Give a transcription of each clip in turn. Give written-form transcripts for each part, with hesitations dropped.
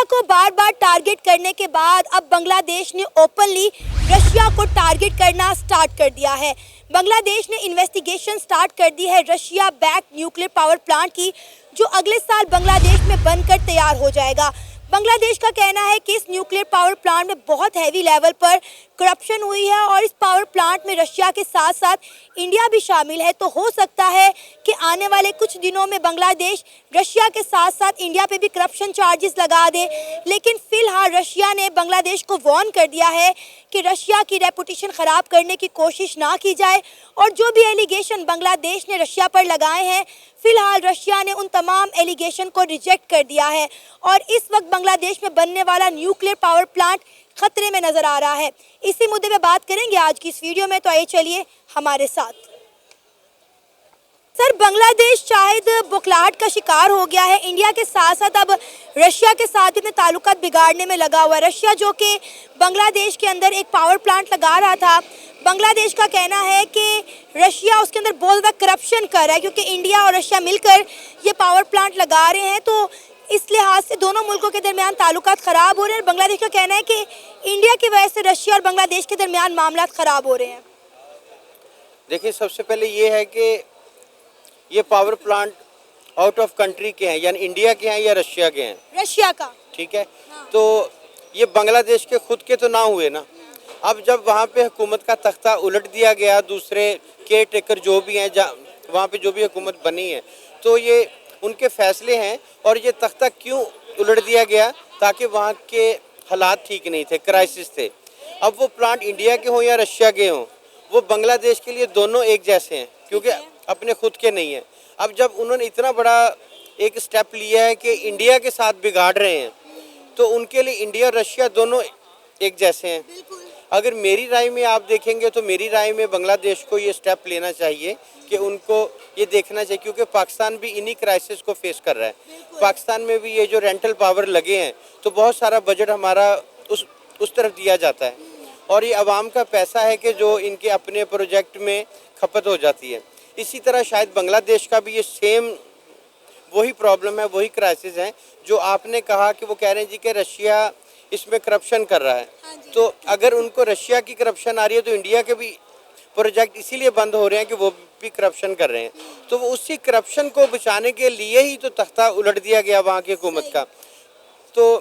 को बार बार टारगेट करने के बाद अब बांग्लादेश ने ओपनली रशिया को टारगेट करना स्टार्ट कर दिया है। बांग्लादेश ने इन्वेस्टिगेशन स्टार्ट कर दी है Russia back nuclear power plant की, जो अगले साल बांग्लादेश में बनकर तैयार हो जाएगा। बांग्लादेश का कहना है कि इस न्यूक्लियर पावर प्लांट में बहुत हैवी लेवल पर करप्शन हुई है और इस पावर प्लांट में रशिया के साथ साथ इंडिया भी शामिल है। तो हो सकता है कि आने वाले कुछ दिनों में बांग्लादेश रशिया के साथ साथ इंडिया पे भी करप्शन चार्जेस लगा दे। लेकिन फिलहाल रशिया ने बांग्लादेश को वार्न कर दिया है कि रशिया की रेपुटेशन ख़राब करने की कोशिश ना की जाए और जो भी एलिगेशन बांग्लादेश ने रशिया पर लगाए हैं, फिलहाल रशिया ने उन तमाम एलिगेशन को रिजेक्ट कर दिया है और इस वक्त बांग्लादेश में बनने वाला न्यूक्लियर पावर प्लांट खतरे में नजर आ रहा है। इसी मुद्दे पे बात करेंगे आज की इस वीडियो में, तो आइए चलिए हमारे साथ। सर, बांग्लादेश शायद बुखलाहट का शिकार हो गया है। इंडिया के साथ साथ अब रशिया के साथ अपने ताल्लुकात बिगाड़ने में लगा हुआ है। रशिया जो कि बांग्लादेश के अंदर एक पावर प्लांट लगा रहा था, बांग्लादेश का कहना है कि रशिया उसके अंदर बहुत ज़्यादा करप्शन कर रहा है क्योंकि इंडिया और रशिया मिलकर ये पावर प्लांट लगा रहे हैं। तो इस लिहाज से दोनों मुल्कों के दरमियान ताल्लुकात ख़राब हो रहे हैं। बांग्लादेश का कहना है कि इंडिया की वजह से रशिया और बांग्लादेश के दरमियान मामला ख़राब हो रहे हैं। देखिए, सबसे पहले ये है कि ये power plant out of country के हैं, यानी इंडिया के हैं या रशिया के हैं? रशिया का। ठीक है। तो ये बांग्लादेश के खुद के तो ना हुए ना। अब जब वहाँ पे हुकूमत का तख्ता उलट दिया गया, दूसरे केयर टेकर जो भी हैं, वहाँ पे जो भी हुकूमत बनी है, तो ये उनके फैसले हैं। और ये तख्ता क्यों उलट दिया गया? ताकि वहाँ के हालात ठीक नहीं थे, क्राइसिस थे। अब वो प्लांट इंडिया के हों या रशिया के हों, वो बांग्लादेश के लिए दोनों एक जैसे हैं क्योंकि अपने खुद के नहीं हैं। अब जब उन्होंने इतना बड़ा एक स्टेप लिया है कि इंडिया के साथ बिगाड़ रहे हैं, तो उनके लिए इंडिया और रशिया दोनों एक जैसे हैं। अगर मेरी राय में आप देखेंगे तो मेरी राय में बांग्लादेश को ये स्टेप लेना चाहिए कि उनको ये देखना चाहिए, क्योंकि पाकिस्तान भी इन्हीं क्राइसिस को फेस कर रहा है। पाकिस्तान में भी ये जो रेंटल पावर लगे हैं, तो बहुत सारा बजट हमारा उस तरफ दिया जाता है और ये आवाम का पैसा है कि जो इनके अपने प्रोजेक्ट में खपत हो जाती है। इसी तरह शायद बांग्लादेश का भी ये सेम वही प्रॉब्लम है, वही क्राइसिस है जो आपने कहा कि वो कह रहे हैं जी कि रशिया इसमें करप्शन कर रहा है। तो अगर उनको रशिया की करप्शन आ रही है तो इंडिया के भी प्रोजेक्ट इसीलिए बंद हो रहे हैं कि वो भी करप्शन कर रहे हैं। तो वो उसी करप्शन को बचाने के लिए ही तो तख्ता उलट दिया गया वहाँ की हुकूमत का। तो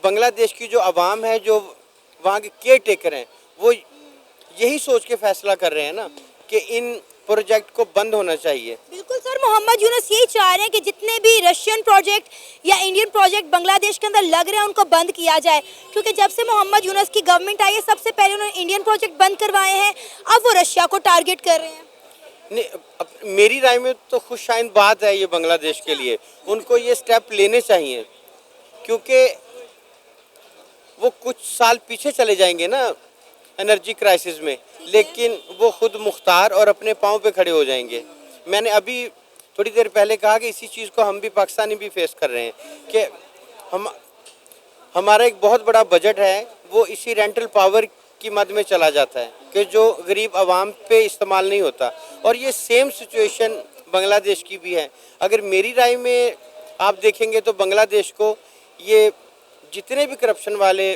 बांग्लादेश की जो आवाम है, जो वहाँ के केयर टेकर हैं, वो यही सोच के फैसला कर रहे हैं ना कि इन प्रोजेक्ट को बंद होना चाहिए। बिल्कुल सर, मोहम्मद यूनुस यही चाह रहे हैं कि जितने भी रशियन प्रोजेक्ट या इंडियन प्रोजेक्ट बांग्लादेश के अंदर लग रहे हैं उनको बंद किया जाए, क्योंकि जब से मोहम्मद यूनुस की गवर्नमेंट आई है सबसे पहले उन्होंने इंडियन प्रोजेक्ट बंद करवाए हैं, अब वो रशिया को टारगेट कर रहे हैं। नहीं, मेरी राय में तो खुशआइंद बात है ये बांग्लादेश के लिए। उनको ये स्टेप लेने चाहिए क्योंकि वो कुछ साल पीछे चले जाएंगे ना एनर्जी क्राइसिस में, लेकिन वो खुद मुख्तार और अपने पाँव पे खड़े हो जाएंगे। मैंने अभी थोड़ी देर पहले कहा कि इसी चीज़ को हम भी पाकिस्तानी भी फेस कर रहे हैं कि हमारा एक बहुत बड़ा बजट है, वो इसी रेंटल पावर की मद में चला जाता है कि जो गरीब आवाम पे इस्तेमाल नहीं होता। और ये सेम सिचुएशन बांग्लादेश की भी है। अगर मेरी राय में आप देखेंगे तो बांग्लादेश को ये जितने भी करप्शन वाले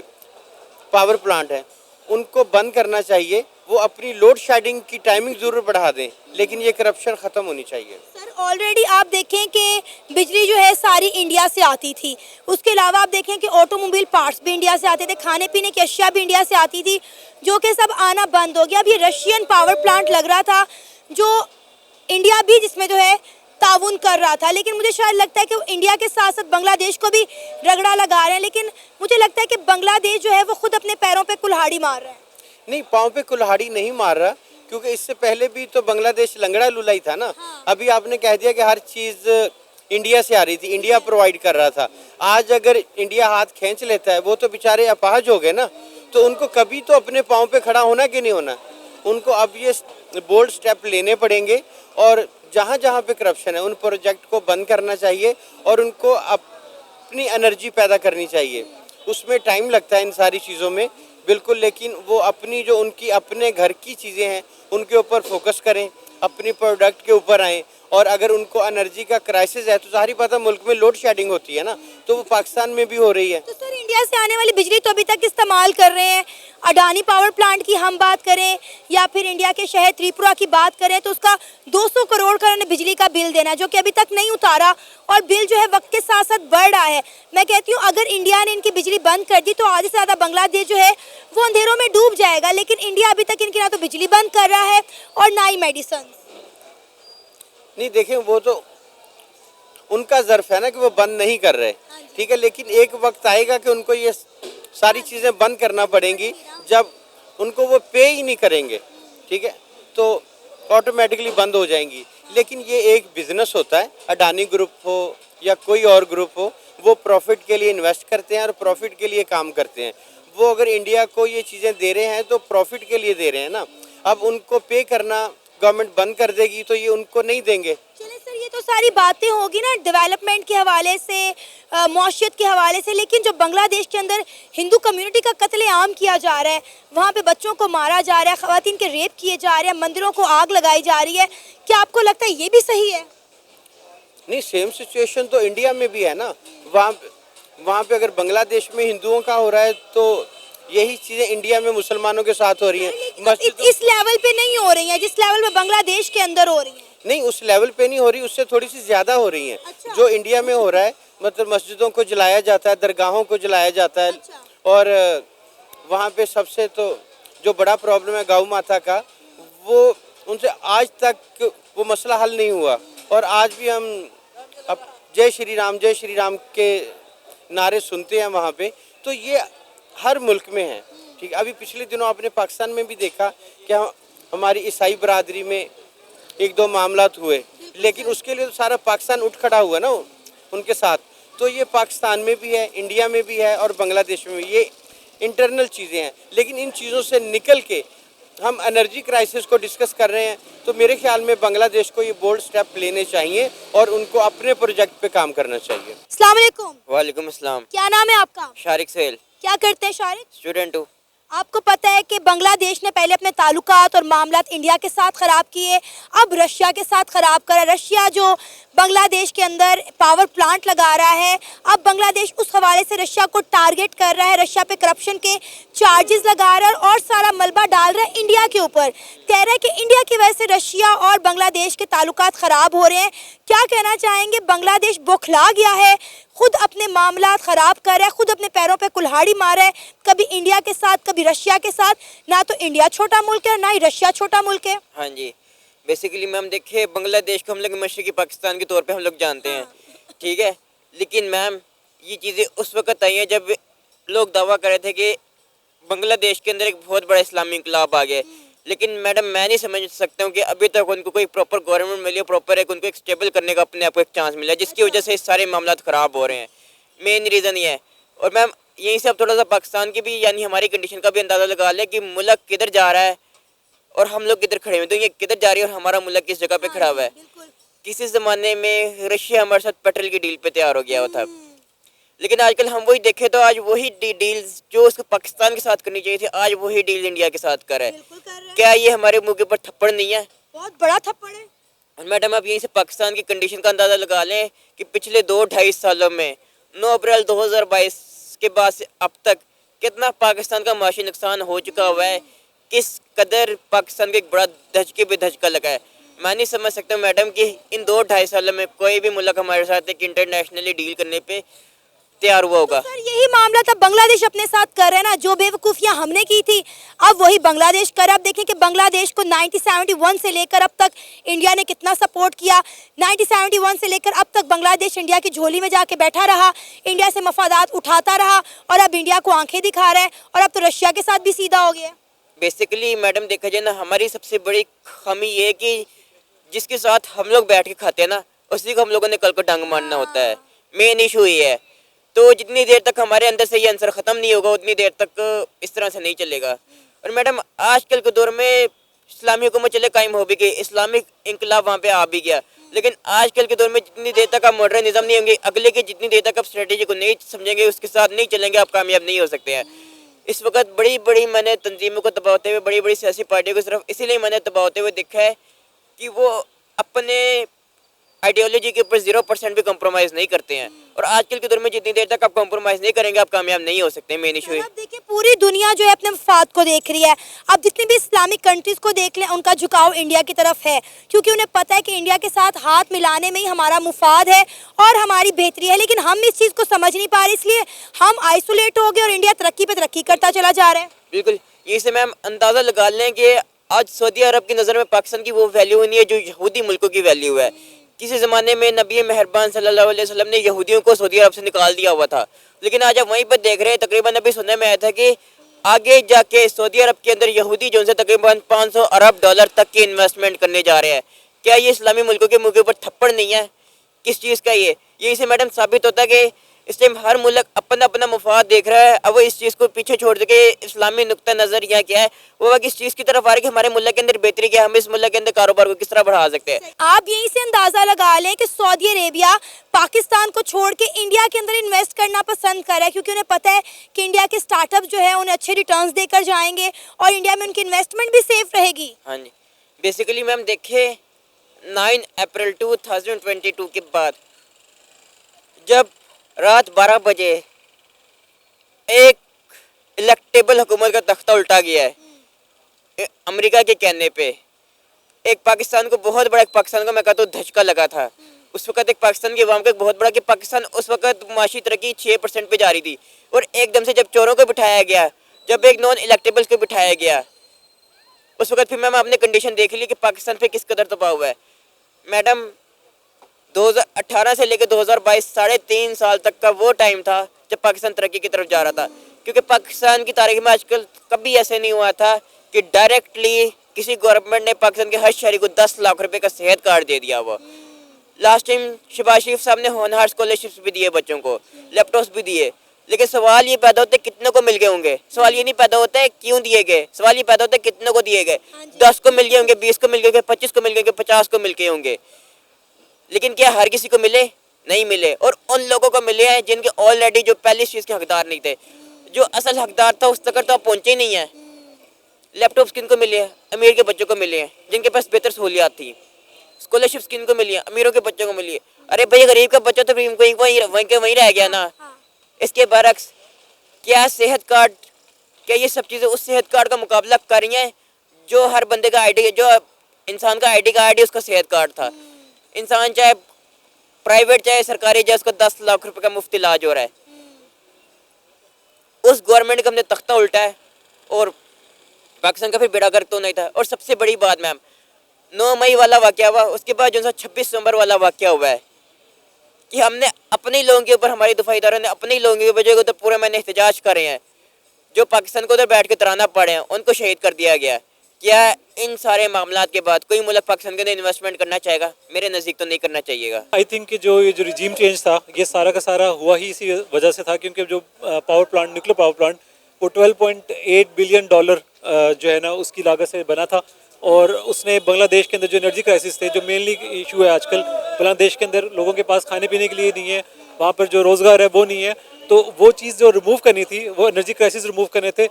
पावर प्लांट हैं उनको बंद करना चाहिए। वो अपनी लोड शेडिंग की टाइमिंग ज़रूर बढ़ा दें, लेकिन ये करप्शन ख़त्म होनी चाहिए। सर, ऑलरेडी आप देखें कि बिजली जो है सारी इंडिया से आती थी, उसके अलावा आप देखें कि ऑटोमोबाइल पार्ट्स भी इंडिया से आते थे, खाने पीने की अशिया भी इंडिया से आती थी, जो कि सब आना बंद हो गया। अब ये रशियन पावर प्लांट लग रहा था जो इंडिया भी जिसमें जो है ताउन कर रहा था, लेकिन मुझे शायद लगता है कि वो इंडिया के साथ साथ बांग्लादेश को भी रगड़ा लगा रहे हैं। लेकिन मुझे लगता है कि बांग्लादेश जो है वो खुद अपने पैरों पे कुल्हाड़ी मार रहा है। नहीं, पाँव पे कुल्हाड़ी नहीं मार रहा, क्योंकि इससे पहले भी तो बांग्लादेश लंगड़ा लूला ही था ना। अभी आपने कह दिया कि हर चीज़ इंडिया से आ रही थी, इंडिया प्रोवाइड कर रहा था। आज अगर इंडिया हाथ खींच लेता है, वो तो बेचारे अपाहज हो गए ना, तो उनको कभी तो अपने पाँव पे खड़ा होना कि नहीं होना। उनको अब ये बोल्ड स्टेप लेने पड़ेंगे और जहाँ जहाँ पे करप्शन है उन प्रोजेक्ट को बंद करना चाहिए और उनको अपनी एनर्जी पैदा करनी चाहिए। उसमें टाइम लगता है इन सारी चीज़ों में, बिल्कुल, लेकिन वो अपनी जो उनकी अपने घर की चीज़ें हैं उनके ऊपर फोकस करें, अपनी प्रोडक्ट के ऊपर आएँ। और अगर उनको एनर्जी का क्राइसिस है तो सारी पता मुल्क में लोड शेडिंग होती है ना, तो वो पाकिस्तान में भी हो रही है। तो सर इंडिया से आने वाली बिजली तो अभी तक इस्तेमाल कर रहे हैं। अडानी पावर प्लांट की हम बात करें या फिर इंडिया के शहर त्रिपुरा की बात करें तो उसका 200 करोड़ का उन्होंने बिजली का बिल देना है, जो कि अभी तक नहीं उतारा और बिल जो है वक्त के साथ साथ बढ़ रहा है। मैं कहती हूँ अगर इंडिया ने इनकी बिजली बंद कर दी तो आधे से ज़्यादा बांग्लादेश जो है वो अंधेरों में डूब जाएगा, लेकिन इंडिया अभी तक इनकी ना तो बिजली बंद कर रहा है और ना ही मेडिसिन। नहीं देखें, वो तो उनका ज़र्फ है ना कि वो बंद नहीं कर रहे, ठीक है, लेकिन एक वक्त आएगा कि उनको ये सारी चीज़ें बंद करना पड़ेंगी। जब उनको वो पे ही नहीं करेंगे, ठीक है, तो ऑटोमेटिकली बंद हो जाएंगी। लेकिन ये एक बिजनेस होता है, अडानी ग्रुप हो या कोई और ग्रुप हो, वो प्रॉफिट के लिए इन्वेस्ट करते हैं और प्रॉफिट के लिए काम करते हैं। वो अगर इंडिया को ये चीज़ें दे रहे हैं तो प्रॉफिट के लिए दे रहे हैं ना। अब उनको पे करना गवर्नमेंट बंद कर देगी तो ये उनको नहीं देंगे। चलिए सर, ये तो सारी बातें होगी ना डेवलपमेंट के हवाले से, मौशियत के हवाले से, लेकिन जो बांग्लादेश के अंदर हिंदू कम्युनिटी का कत्लेआम किया जा रहा है, वहाँ पे बच्चों को मारा जा रहा है, ख़वातीन के रेप किए जा रहे हैं, मंदिरों को आग लगाई जा रही है, क्या आपको लगता है ये भी सही है? नहीं, सेम सिचुएशन तो इंडिया में भी है ना। वहाँ पे अगर बांग्लादेश में हिंदुओं का हो रहा है तो यही चीज़ें इंडिया में मुसलमानों के साथ हो रही हैं। इस लेवल पे नहीं हो रही है जिस लेवल पे बांग्लादेश के अंदर हो रही है। नहीं, उस लेवल पे नहीं हो रही, उससे थोड़ी सी ज़्यादा हो रही हैं। अच्छा। जो इंडिया में हो रहा है, मतलब मस्जिदों को जलाया जाता है, दरगाहों को जलाया जाता है। अच्छा। और वहाँ पे सबसे तो जो बड़ा प्रॉब्लम है गौ माता का, वो उनसे आज तक वो मसला हल नहीं हुआ। और आज भी हम अब जय श्री राम के नारे सुनते हैं वहाँ पे। तो ये हर मुल्क में है, ठीक है। अभी पिछले दिनों आपने पाकिस्तान में भी देखा कि हमारी ईसाई बरादरी में एक दो मामलात हुए, लेकिन उसके लिए तो सारा पाकिस्तान उठ खड़ा हुआ ना उनके साथ। तो ये पाकिस्तान में भी है, इंडिया में भी है और बांग्लादेश में भी। ये इंटरनल चीज़ें हैं, लेकिन इन चीज़ों से निकल के हम एनर्जी क्राइसिस को डिस्कस कर रहे हैं। तो मेरे ख्याल में बांग्लादेश को ये बोल्ड स्टेप लेने चाहिए और उनको अपने प्रोजेक्ट पे काम करना चाहिए। अस्सलाम वालेकुम। वालेकुम अस्सलाम। क्या नाम है आपका? शारिक सेल, क्या करते हैं शारिक? स्टूडेंट हूँ। आपको पता है कि बांग्लादेश ने पहले अपने ताल्लुकात और मामलात इंडिया के साथ ख़राब किए, अब रशिया के साथ ख़राब करा। रशिया जो बांग्लादेश के अंदर पावर प्लांट लगा रहा है, अब बांग्लादेश उस हवाले से रशिया को टारगेट कर रहा है, रशिया पे करप्शन के चार्जेस लगा रहा है और सारा मलबा डाल रहा है इंडिया के ऊपर। कह रहा है कि इंडिया की वजह से रशिया और बांग्लादेश के ताल्लुकात ख़राब हो रहे हैं। क्या कहना चाहेंगे? बांग्लादेश बौखला गया है, खुद अपने मामलात ख़राब कर रहा है, खुद अपने पैरों पे कुल्हाड़ी मार रहा है, कभी इंडिया के साथ कभी रशिया के साथ। ना तो इंडिया छोटा मुल्क है ना ही रशिया छोटा मुल्क है। हाँ जी, बेसिकली मैम देखिए, बांग्लादेश को हम लोग मशरक़ी पाकिस्तान के तौर पे हम लोग जानते हैं, ठीक है। लेकिन मैम ये चीज़ें उस वक्त आई हैं जब लोग दावा कर रहे थे कि बांग्लादेश के अंदर एक बहुत बड़ा इस्लामी इंकलाब आ गया। लेकिन मैडम मैं नहीं समझ सकता हूँ कि अभी तक उनको कोई प्रॉपर गवर्नमेंट मिली, प्रॉपर एक उनको एक स्टेबल करने का अपने आप को एक चांस मिला, जिसकी वजह से सारे मामला ख़राब हो रहे हैं। मेन रीज़न ये है। और मैम यहीं से अब थोड़ा सा पाकिस्तान की भी यानी हमारी कंडीशन का भी अंदाज़ा लगा लें कि मुल्क किधर जा रहा है और हम लोग किधर खड़े हुए हैं। तो ये किधर जा रही है और हमारा मुल्क किस जगह पे खड़ा हुआ है। किसी ज़माने में रशिया हमारे साथ पेट्रोल की डील पे तैयार हो गया हुआ था, लेकिन आजकल हम वही देखें तो आज वही डील्स जो उसको पाकिस्तान के साथ करनी चाहिए थी, आज वही डील इंडिया के साथ कर रहा है। क्या ये हमारे मुंह के ऊपर थप्पड़ नहीं है? बहुत बड़ा थप्पड़ है। और मैडम आप यहीं से पाकिस्तान की कंडीशन का अंदाज़ा लगा लें कि पिछले 2-2.5 सालों में 9 अप्रैल 2022 के बाद से अब तक कितना पाकिस्तान का माशी नुकसान हो चुका हुआ है, किस कदर पाकिस्तान को एक बड़ा धचके पे धचका लगा है। मैं नहीं समझ सकता मैडम कि इन 2-2.5 सालों में कोई भी मुल्क हमारे साथ एक इंटरनेशनली डील करने पे तैयार हुआ होगा। तो सर यही मामला था बांग्लादेश अपने साथ कर रहे हैं ना, जो बेवकूफ़ियाँ हमने की थी अब वही बांग्लादेश कर। अब देखें कि बांग्लादेश को 1971 से लेकर अब तक इंडिया ने कितना सपोर्ट किया। 1971 से लेकर अब तक बांग्लादेश इंडिया की झोली में जाके बैठा रहा, इंडिया से मफादात उठाता रहा और अब इंडिया को आंखें दिखा रहा है और अब तो रशिया के साथ भी सीधा हो गया। बेसिकली मैडम देखा जाए ना, हमारी सबसे बड़ी खामी ये है कि जिसके साथ हम लोग बैठ के खाते हैं ना, उसी को हम लोगों ने कल को डंग मारना होता है। मेन इशू ये है। तो जितनी देर तक हमारे अंदर से ये आंसर ख़त्म नहीं होगा उतनी देर तक इस तरह से नहीं चलेगा। और मैडम आजकल के दौर में इस्लामी हुकूमत चले कायम हो भी गई, इस्लामिक इंकलाब वहाँ पे आ भी गया, लेकिन आजकल के दौर में जितनी देर तक आप मॉडर्न निज़ाम नहीं होंगे, अगले की जितनी देर तक आप स्ट्रेटेजी को नहीं समझेंगे, उसके साथ नहीं चलेंगे, आप कामयाब नहीं हो सकते हैं। इस वक्त बड़ी बड़ी मैंने तंजीमों को दबाते हुए, बड़ी बड़ी सियासी पार्टियों की तरफ इसीलिए मैंने दबाते हुए देखा है कि वो अपने आइडियोलॉजी के ऊपर 0% भी कॉम्प्रोमाइज़ नहीं करते हैं। और आजकल के दौर में जितनी देर तक आप कॉम्प्रोमाइज़ नहीं करेंगे आप कामयाब नहीं हो सकते। मेन इशू है। अब देखिए पूरी दुनिया जो है अपने मफाद को देख रही है। अब जितनी भी इस्लामिक कंट्रीज को देख लें उनका झुकाव इंडिया की तरफ है, क्योंकि उन्हें पता है कि इंडिया के साथ हाथ मिलाने में ही हमारा मुफाद है और हमारी बेहतरी है। लेकिन हम इस चीज़ को समझ नहीं पा रहे, इसलिए हम आइसोलेट हो गए और इंडिया तरक्की पे तरक्की करता चला जा रहा है। बिल्कुल, यही से मैम अंदाज़ा लगा लें कि आज सऊदी अरब की नज़र में पाकिस्तान की वो वैल्यू नहीं है जो यहूदी मुल्कों की वैल्यू है। किसी ज़माने में नबी मेहरबान सल्लल्लाहु अलैहि वसल्लम ने यहूदियों को सऊदी अरब से निकाल दिया हुआ था, लेकिन आज आप वहीं पर देख रहे हैं तकरीबन अभी सुनने में आया था कि आगे जाके सऊदी अरब के अंदर यहूदी जो उनसे तकरीबन 500 अरब डॉलर तक की इन्वेस्टमेंट करने जा रहे हैं। क्या ये इस्लामी मुल्कों के मुँह के ऊपर थप्पड़ नहीं है? किस चीज़ का ये यही से मैडम साबित होता है कि इस टाइम हर मुल्क अपना अपना मुफाद देख रहा है। अब वो इस चीज़ को पीछे छोड़ के इस्लामी नुक्ता नज़र यह क्या है वो इस चीज़ की तरफ आ रही है कि हमारे मुल्क के अंदर बेहतरी क्या है, हम इस मुल्क के अंदर कारोबार को किस तरह बढ़ा सकते हैं। आप यहीं से अंदाजा लगा लें कि सऊदी अरेबिया पाकिस्तान को छोड़ के इंडिया के अंदर इन्वेस्ट करना पसंद कर रहा है, क्योंकि उन्हें पता है कि इंडिया के स्टार्टअप जो है उन्हें अच्छे रिटर्न्स देकर जाएंगे और इंडिया में उनकी इन्वेस्टमेंट भी सेफ रहेगी। हाँ जी, बेसिकली मैम देखिए 9 अप्रैल 2022 के बाद जब रात 12 बजे एक इलेक्टेबल हुकूमत का तख्ता उल्टा गया है अमेरिका के कहने पे, एक पाकिस्तान को बहुत बड़ा, एक पाकिस्तान को मैं कहता हूँ धचका लगा था। उस वक्त एक पाकिस्तान की अवाम को एक बहुत बड़ा कि पाकिस्तान उस वक्त माशी तरक्की 6% पे जा रही थी और एकदम से जब चोरों को बिठाया गया, जब एक नॉन इलेक्टेबल्स को बिठाया गया, उस वक्त फिर मैम आपने कंडीशन देख ली कि पाकिस्तान पे किस कदर दबाव हुआ है। मैडम 2018 से लेकर 2022 3.5 साल तक का वो टाइम था जब पाकिस्तान तरक्की की तरफ जा रहा था, क्योंकि पाकिस्तान की तारीख में आजकल कभी ऐसे नहीं हुआ था कि डायरेक्टली किसी गवर्नमेंट ने पाकिस्तान के हर शहरी को 10 लाख रुपए का सेहत कार्ड दे दिया हुआ। लास्ट टाइम शहबाज शरीफ साहब ने होनहार स्कॉलरशिप्स भी दिए, बच्चों को लैपटॉप्स भी दिए, लेकिन सवाल ये पैदा होता है कितने को मिल गए होंगे। सवाल ये नहीं पैदा होता है क्यों दिए गए, सवाल ये पैदा होता है कितने को दिए गए। 10 को मिल गए होंगे, 20 को मिल गए होंगे, 25 को मिल गए होंगे, 50 को मिल गए होंगे, लेकिन क्या हर किसी को मिले? नहीं मिले। और उन लोगों को मिले हैं जिनके ऑलरेडी जो पहली चीज़ के हकदार नहीं थे, जो असल हकदार था उस तक तो आप पहुँचे ही नहीं है। लैपटॉप्स किन को मिले हैं? अमीर के बच्चों को मिले हैं जिनके पास बेहतर सहूलियात थी। स्कॉलरशिप्स किन को मिली हैं? अमीरों के बच्चों को मिली है। अरे भाई गरीब का बच्चा तो वहीं रह गया ना। इसके बरक्स क्या सेहत कार्ड, क्या ये सब चीज़ें उस सेहत कार्ड का मुकाबला कर रही हैं जो हर बंदे का आईडी, जो इंसान का आईडी कार्ड है उसका सेहत कार्ड था। इंसान चाहे प्राइवेट चाहे सरकारी चाहे उसका 10 लाख रुपए का मुफ्त इलाज हो रहा है। उस गवर्नमेंट का हमने तख्ता उल्टा है और पाकिस्तान का फिर बेड़ा गर्क तो नहीं था। और सबसे बड़ी बात मैम 9 मई वाला वाक़या हुआ, उसके बाद जो 26 नवंबर वाला वाक़या हुआ है कि हमने अपने लोगों के ऊपर, हमारी दफाई इदारों ने अपने लोगों के वजह को तो पूरे महीने एहतजाज कर रहे हैं, जो पाकिस्तान को उधर बैठ के तराना पड़े हैं उनको शहीद कर दिया गया। क्या इन सारे मामलात के बाद कोई मुल्क पाकिस्तान के अंदर इन्वेस्टमेंट करना चाहेगा? मेरे नज़दीक तो नहीं करना चाहिएगा। आई थिंक कि जो रिजीम चेंज था ये सारा का सारा हुआ ही इसी वजह से था, क्योंकि जो power plant, nuclear power plant वो $12.8 बिलियन जो है ना उसकी लागत से बना था और उसने बांग्लादेश के अंदर जो एनर्जी क्राइसिस थे, जो मेनली इशू है आजकल बांग्लादेश के अंदर, लोगों के पास खाने पीने के लिए नहीं है, वहाँ पर जो रोज़गार है वो नहीं है, तो वो चीज़ जो रिमूव करनी थी, वो एनर्जी क्राइसिस रिमूव करने थे,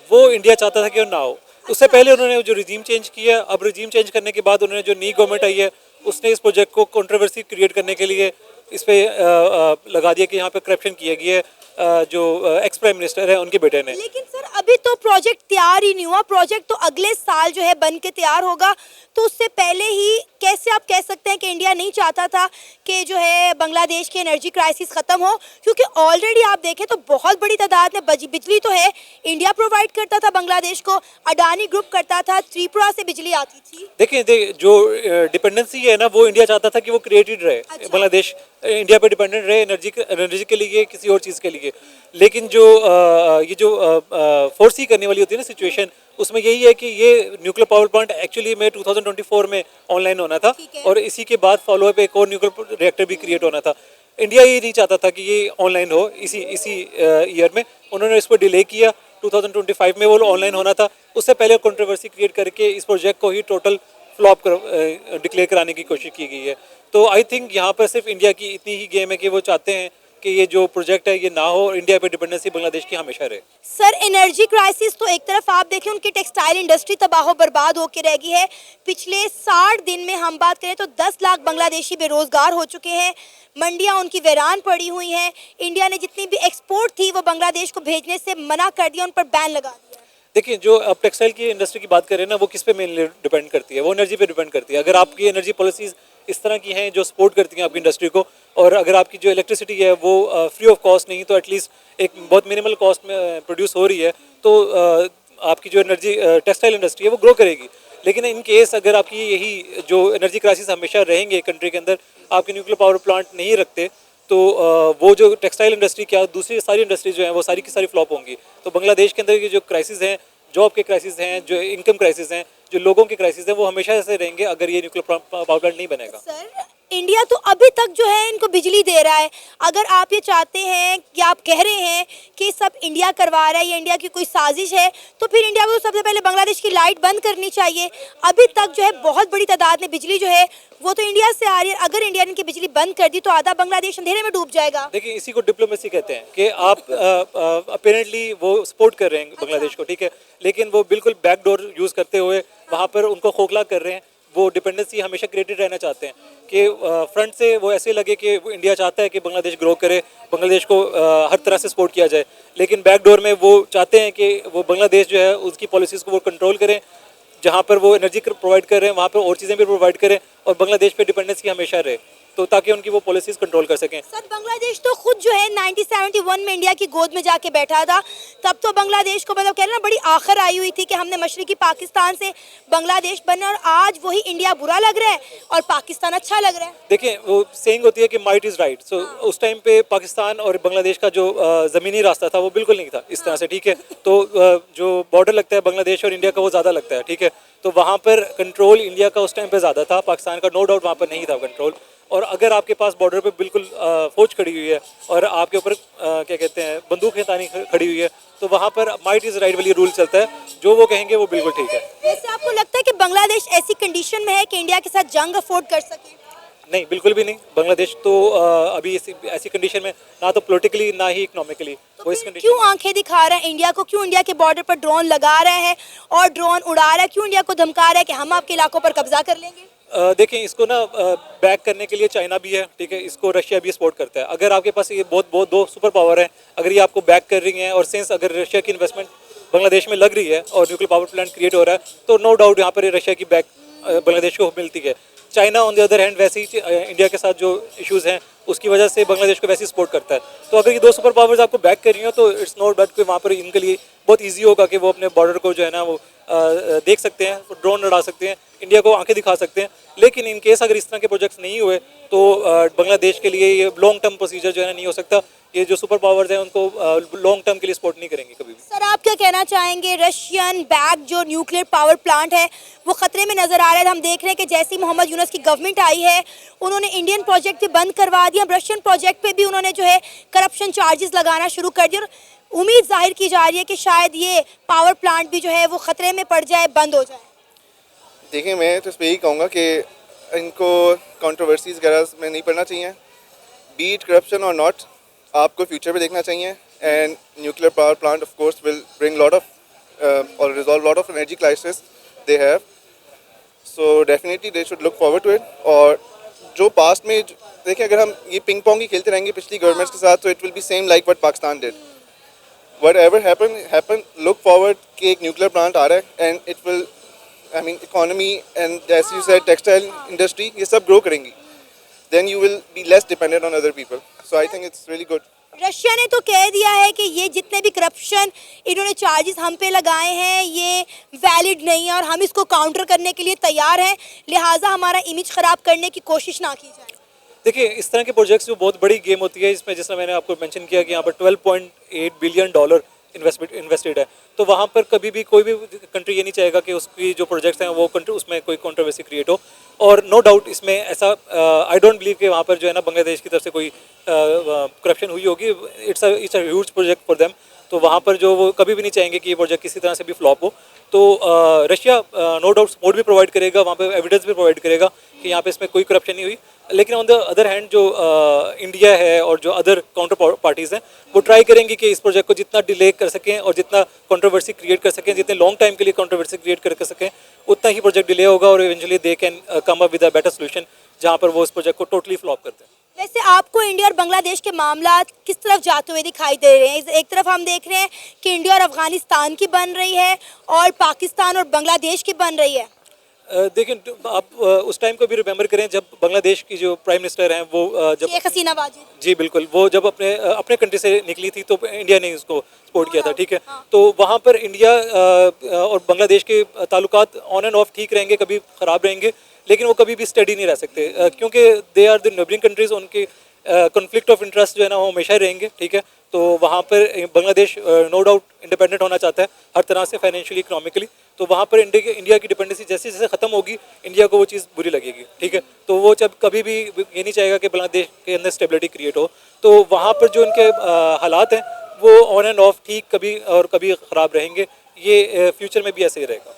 वो इंडिया चाहता था कि वो ना हो। उससे पहले उन्होंने जो रिजीम चेंज किया, अब रिजीम चेंज करने के बाद उन्होंने जो नई गवर्नमेंट आई है उसने इस प्रोजेक्ट को कंट्रोवर्सी क्रिएट करने के लिए इस पर लगा दिया कि यहाँ पे करप्शन किया गया है, जो एक्स प्राइम मिनिस्टर है उनके बेटे ने। लेकिन सर अभी तो प्रोजेक्ट तैयार ही नहीं हुआ, प्रोजेक्ट तो अगले साल जो है बन के तैयार होगा, तो उससे पहले ही कैसे आप कह सकते हैं कि इंडिया नहीं चाहता था कि जो है बांग्लादेश की एनर्जी क्राइसिस ख़त्म हो? क्योंकि ऑलरेडी आप देखें तो बहुत बड़ी तादाद में बिजली तो है, इंडिया प्रोवाइड करता था बांग्लादेश को, अडानी ग्रुप करता था, त्रिपुरा से बिजली आती थी। देखिए जो डिपेंडेंसी है ना वो इंडिया चाहता था कि वो क्रिएटेड रहे। अच्छा। बांग्लादेश इंडिया पे डिपेंडेंट रहे एनर्जी के लिए, किसी और चीज़ के लिए, लेकिन जो ये जो फोर्सी करने वाली होती है ना सिचुएशन, उसमें यही है कि ये न्यूक्लियर पावर प्लांट एक्चुअली में 2024 में ऑनलाइन होना था और इसी के बाद फॉलो अप एक और न्यूक्लियर रिएक्टर भी क्रिएट होना था। इंडिया ये नहीं चाहता था कि ये ऑनलाइन हो इसी ईयर में, उन्होंने इसको डिले किया, 2025 में वो ऑनलाइन होना था। उससे पहले कंट्रोवर्सी क्रिएट करके इस प्रोजेक्ट को ही टोटल फ्लॉप डिक्लेयर कराने की कोशिश की गई है। तो आई थिंक यहाँ पर सिर्फ इंडिया की इतनी ही गेम है कि वो चाहते हैं कि ये जो प्रोजेक्ट है ये ना हो और इंडिया पे डिपेंडेंसी बांग्लादेश की हमेशा रहे। सर एनर्जी क्राइसिस तो एक तरफ आप देखें उनकी टेक्सटाइल इंडस्ट्री तबाह बर्बाद होकर रह गई है। पिछले 60 दिन में हम बात करें तो 10 लाख बांग्लादेशी बेरोजगार हो चुके हैं। मंडियां उनकी वीरान पड़ी हुई हैं। इंडिया ने जितनी भी एक्सपोर्ट थी वो बांग्लादेश को भेजने से मना कर दिया, उन पर बैन लगा दिया। देखिए, जो अब टेक्सटाइल की इंडस्ट्री की बात करें ना, वो किस पे मेनली डिपेंड करती है? वो एनर्जी पे डिपेंड करती है। अगर आपकी एनर्जी पॉलिसीज इस तरह की हैं जो सपोर्ट करती हैं आपकी इंडस्ट्री को, और अगर आपकी जो इलेक्ट्रिसिटी है वो फ्री ऑफ कॉस्ट नहीं तो एटलीस्ट एक बहुत मिनिमल कॉस्ट में प्रोड्यूस हो रही है, तो आपकी जो एनर्जी टेक्सटाइल इंडस्ट्री है वो ग्रो करेगी। लेकिन इन केस अगर आपकी यही जो एनर्जी क्राइसिस हमेशा रहेंगे कंट्री के अंदर, आपके न्यूक्लियर पावर प्लांट नहीं रखते, तो वो जो टेक्सटाइल इंडस्ट्री क्या दूसरी सारी इंडस्ट्री जो है वो सारी की सारी फ्लॉप होंगी। तो बांग्लादेश के अंदर के जो क्राइसिस हैं, जॉब के क्राइसिस हैं, जो इनकम क्राइसिस हैं, जो लोगों के क्राइसिस हैं, वो हमेशा ऐसे रहेंगे अगर ये न्यूक्लियर पावर प्लांट नहीं बनेगा। सर इंडिया तो अभी तक जो है इनको बिजली दे रहा है। अगर आप ये चाहते हैं कि आप कह रहे हैं कि सब इंडिया करवा रहा है, ये इंडिया की कोई साजिश है, तो फिर इंडिया को सबसे पहले बांग्लादेश की लाइट बंद करनी चाहिए। अभी तक जो है बहुत बड़ी तादाद में बिजली जो है वो तो इंडिया से आ रही है। अगर इंडिया ने इनकी बिजली बंद कर दी तो आधा बांग्लादेश अंधेरे में डूब जाएगा। देखिए, इसी को डिप्लोमेसी कहते हैं कि आप अपेरेंटली वो सपोर्ट कर रहे हैं बांग्लादेश को, ठीक है, लेकिन वो बिल्कुल बैकडोर यूज़ करते हुए वहाँ पर उनको खोखला कर रहे हैं। वो डिपेंडेंसी हमेशा क्रिएटेड रहना चाहते हैं कि फ्रंट से वो ऐसे लगे कि इंडिया चाहता है कि बांग्लादेश ग्रो करे, बांग्लादेश को हर तरह से सपोर्ट किया जाए, लेकिन बैकडोर में वो चाहते हैं कि वो बांग्लादेश जो है उसकी पॉलिसीज़ को वो कंट्रोल करें। जहाँ पर वो एनर्जी प्रोवाइड कर रहे हैं वहाँ पर और चीज़ें भी प्रोवाइड करें और बांग्लादेश पे डिपेंडेंसी हमेशा रहे, तो ताकि उनकी वो पॉलिसीज़ कंट्रोल कर सकें। सर बांग्लादेश तो खुद जो है 1971 में इंडिया की गोद में जाके बैठा था। तब तो बांग्लादेश को मतलब कह रहे ना बड़ी आखिर आई हुई थी कि हमने मशरकी पाकिस्तान से बांग्लादेश बना, और आज वही इंडिया बुरा लग रहा है और पाकिस्तान अच्छा लग रहा है। देखिए, वो सेइंग होती है कि माइट इज़ राइट। सो उस टाइम पे पाकिस्तान और बांग्लादेश का जो ज़मीनी रास्ता था वो बिल्कुल नहीं था इस तरह से, ठीक है। तो जो बॉर्डर लगता है बांग्लादेश और इंडिया का वो ज़्यादा लगता है, ठीक है। तो वहाँ पर कंट्रोल इंडिया का उस टाइम पे ज़्यादा था, पाकिस्तान का नो डाउट वहाँ पर नहीं था कंट्रोल। और अगर आपके पास बॉर्डर पे बिल्कुल फौज खड़ी हुई है और आपके ऊपर क्या कहते हैं बंदूकें तानी खड़ी हुई है, तो वहाँ पर माइट इज़ राइट वाली रूल चलता है। जो वो कहेंगे वो बिल्कुल ठीक है। वैसे आपको लगता है कि बांग्लादेश ऐसी कंडीशन में है कि इंडिया के साथ जंग अफोर्ड कर सके? नहीं, बिल्कुल भी नहीं। बांग्लादेश तो अभी ऐसी कंडीशन में ना तो पॉलिटिकली ना ही इकोनॉमिकली वो इस कंडीशन। क्यों आंखें दिखा रहा है इंडिया को? क्यों इंडिया के बॉर्डर पर ड्रोन लगा रहा है और ड्रोन उड़ा रहा है? क्यों इंडिया को धमका रहा है कि हम आपके इलाकों पर कब्जा कर लेंगे? देखें, इसको ना बैक करने के लिए चाइना भी है, ठीक है, इसको रशिया भी सपोर्ट करता है। अगर आपके पास ये बहुत दो सुपर पावर हैं, अगर ये आपको बैक कर रही हैं और सिंस अगर रशिया की इन्वेस्टमेंट बांग्लादेश में लग रही है और न्यूक्लियर पावर प्लांट क्रिएट हो रहा है, तो नो डाउट यहाँ पर रशिया की बैक बांग्लादेश को मिलती है। China on the other hand वैसे ही इंडिया के साथ जो इश्यूज़ हैं उसकी वजह से बांग्लादेश को वैसे ही सपोर्ट करता है। तो अगर ये दो सुपर पावर्स आपको बैक कर रही हो तो इट्स नॉट बैड कि वहाँ पर इनके लिए बहुत ईजी होगा कि वो अपने बॉर्डर को जो है ना वो देख सकते हैं, ड्रोन लड़ा सकते हैं, इंडिया को आंखें दिखा सकते हैं। लेकिन इन केस अगर इस तरह के प्रोजेक्ट्स नहीं हुए तो बांग्लादेश के लिए ये लॉन्ग टर्म प्रोसीजर जो है ना नहीं हो सकता। ये जो सुपर पावर्स हैं उनको लॉन्ग टर्म के लिए सपोर्ट नहीं करेंगे कभी भी। सर आप क्या कहना चाहेंगे? रशियन बैक जो न्यूक्लियर पावर प्लांट है वो खतरे में नजर आ रहा है। हम देख रहे हैं कि जैसे ही मोहम्मद यूनुस की गवर्नमेंट आई है उन्होंने इंडियन प्रोजेक्ट भी बंद करवा दिया, रशियन प्रोजेक्ट पे भी उन्होंने जो है करप्शन चार्जेस लगाना शुरू कर दिया। और उम्मीद जाहिर की जा रही है कि शायद ये पावर प्लांट भी जो है वो खतरे में पड़ जाए, बंद हो जाए। देखिए, मैं तो इस पर यही कहूँगा कि इनको कंट्रोवर्सीज वगैरह में नहीं पड़ना चाहिए। Be it corruption or not, आपको फ्यूचर पे देखना चाहिए। And nuclear power plant of course will bring lot of or resolve lot of energy crisis they have, so definitely they should look forward to it. और जो past में देखिए, अगर हम ये पिंग पोंग ही खेलते रहेंगे पिछली गवर्नमेंट्स के साथ, तो it will be same like what Pakistan did. Whatever happen, look forward कि एक न्यूक्लियर प्लांट आ रहा है and it will, I mean economy and as you said textile industry ये सब ग्रो करेंगी, then you will be less dependent on other people. So I think it's really good. Russia ने तो कह दिया है कि ये जितने भी करप्शन इन्होंने चार्जेस हम पे लगाए हैं ये वैलिड नहीं है और हम इसको काउंटर करने के लिए तैयार हैं, लिहाजा हमारा इमेज ख़राब करने की कोशिश ना की जाए। देखिए, इस तरह के प्रोजेक्ट्स जो बहुत बड़ी गेम होती है, इसमें जिसमें मैंने आपको मेंशन किया कि यहाँ पर $12.8 बिलियन इन्वेस्टेड है, तो वहाँ पर कभी भी कोई भी कंट्री ये नहीं चाहेगा कि उसकी जो प्रोजेक्ट्स हैं वो कंट्री उसमें कोई कंट्रोवर्सी क्रिएट हो। और नो डाउट इसमें ऐसा आई डोंट बिलीव कि वहाँ पर जो है ना बांग्लादेश की तरफ से कोई करप्शन हुई होगी। It's a huge project for them, तो वहाँ पर जो वो कभी भी नहीं चाहेंगे कि ये प्रोजेक्ट किसी तरह से भी फ्लॉप हो। तो रशिया नो डाउट सपोर्ट भी प्रोवाइड करेगा, वहाँ पे एविडेंस भी प्रोवाइड करेगा कि यहाँ पे इसमें कोई करप्शन नहीं हुई। लेकिन ऑन द अदर हैंड जो इंडिया है और जो अदर काउंटर पार्टीज़ हैं वो ट्राई करेंगे कि इस प्रोजेक्ट को जितना डिले कर सकें और जितना कंट्रोवर्सी क्रिएट कर सकें, जितने लॉन्ग टाइम के लिए कंट्रोवर्सी क्रिएट कर सकें, उतना ही प्रोजेक्ट डिले होगा और eventually they can come up with a better solution जहाँ पर वो उस प्रोजेक्ट को टोटली फ्लॉप करते हैं। वैसे आपको इंडिया और बांग्लादेश के मामला किस तरफ जाते हुए दिखाई दे रहे हैं? एक तरफ हम देख रहे हैं कि इंडिया और अफगानिस्तान की बन रही है और पाकिस्तान और बांग्लादेश की बन रही है। देखिए आप उस टाइम को भी रिमेंबर करें जब बांग्लादेश की जो प्राइम मिनिस्टर हैं वो जब शेख हसीना वाजिद। जी बिल्कुल, वो जब अपने कंट्री से निकली थी तो इंडिया ने उसको सपोर्ट किया था, ठीक है। तो वहाँ पर इंडिया और बांग्लादेश के ताल्लुकात ऑन एंड ऑफ ठीक रहेंगे, कभी ख़राब रहेंगे, लेकिन वो कभी भी स्टेडी नहीं रह सकते क्योंकि they are the neighbouring countries. उनके कॉन्फ्लिक्ट ऑफ इंटरेस्ट जो है ना वो हमेशा ही रहेंगे, ठीक है। तो वहाँ पर बांग्लादेश नो डाउट इंडिपेंडेंट होना चाहता है हर तरह से, फाइनेंशियली, इकोनॉमिकली। तो वहाँ पर इंडिया की डिपेंडेंसी जैसे जैसे ख़त्म होगी इंडिया को वो चीज़ बुरी लगेगी, ठीक है। तो वो जब कभी भी ये नहीं चाहेगा कि बांग्लादेश के अंदर स्टेबिलिटी क्रिएट हो। तो वहाँ पर जो इनके हालात हैं वो ऑन एंड ऑफ ठीक कभी और कभी ख़राब रहेंगे। ये फ्यूचर में भी ऐसे ही रहेगा।